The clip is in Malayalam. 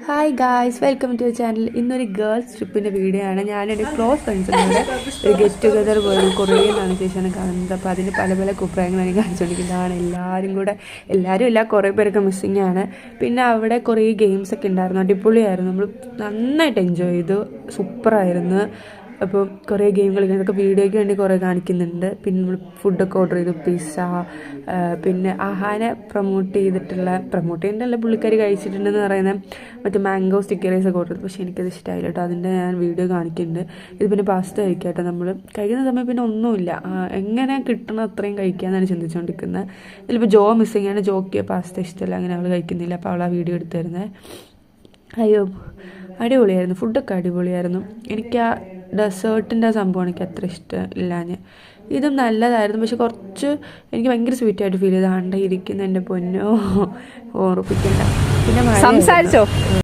Hi guys, welcome to channel. ഇന്നൊരു ഗേൾസ് ട്രിപ്പിൻ്റെ വീഡിയോ ആണ്. ഞാനെൻ്റെ ക്ലോസ് ഫ്രണ്ട്സിനോട് ഒരു ഗെറ്റ് ടുഗദർ പോയി കുറേ നാളിന് ശേഷമാണ് കാണുന്നത്. അപ്പോൾ അതിന് പല പല അഭിപ്രായങ്ങളാണ് എനിക്ക് കാണിച്ചുകൊണ്ടിരിക്കുന്നതാണ്. എല്ലാവരും ഇല്ല, കുറേ പേരൊക്കെ മിസ്സിങ് ആണ്. പിന്നെ അവിടെ കുറേ ഗെയിംസൊക്കെ ഉണ്ടായിരുന്നു, അടിപൊളിയായിരുന്നു. നമ്മൾ നന്നായിട്ട് എൻജോയ് ചെയ്തു, സൂപ്പറായിരുന്നു. അപ്പോൾ കുറേ ഗെയിം കളിക്കുന്നതൊക്കെ വീഡിയോയ്ക്ക് വേണ്ടി കുറേ കാണിക്കുന്നുണ്ട്. പിന്നെ നമ്മൾ ഫുഡൊക്കെ ഓർഡർ ചെയ്തു, പിസ്സ. പിന്നെ ആഹാനെ പ്രൊമോട്ട് ചെയ്തിട്ടുള്ള പുള്ളിക്കാരി കഴിച്ചിട്ടുണ്ടെന്ന് പറയുന്നത് മറ്റേ മാംഗോ സ്റ്റിക്കറേഴ്സൊക്കെ ഓർഡർ ചെയ്തു. പക്ഷേ എനിക്കത് ഇഷ്ടമായില്ല കേട്ടോ. അതിൻ്റെ ഞാൻ വീഡിയോ കാണിക്കുന്നുണ്ട്. ഇത് പിന്നെ പാസ്ത കഴിക്കുക കേട്ടോ. നമ്മൾ കഴിക്കുന്ന സമയം പിന്നെ ഒന്നുമില്ല, എങ്ങനെ കിട്ടണം അത്രയും കഴിക്കാമെന്നാണ് ചിന്തിച്ചുകൊണ്ടിരിക്കുന്നത്. ഇതിലിപ്പോൾ ജോ മിസ്സിങ് ആണ്. ജോക്ക് പാസ്ത ഇഷ്ടമല്ല, അങ്ങനെ അവൾ കഴിക്കുന്നില്ല. അപ്പോൾ അവൾ ആ വീഡിയോ എടുത്തു തരുന്നത്. അയ്യോ, അടിപൊളിയായിരുന്നു, ഫുഡൊക്കെ അടിപൊളിയായിരുന്നു. എനിക്ക് ആ ഡെസേർട്ടിൻ്റെ സംഭവം എനിക്ക് അത്ര ഇഷ്ടമില്ലാഞ്ഞ്. ഇതും നല്ലതായിരുന്നു, പക്ഷെ കുറച്ച് എനിക്ക് ഭയങ്കര സ്വീറ്റായിട്ട് ഫീൽ ചെയ്ത്. ഇരിക്കുന്ന എൻ്റെ പൊന്നോ, ഓർപ്പിക്കണ്ട. പിന്നെ സംസാരിച്ചോ?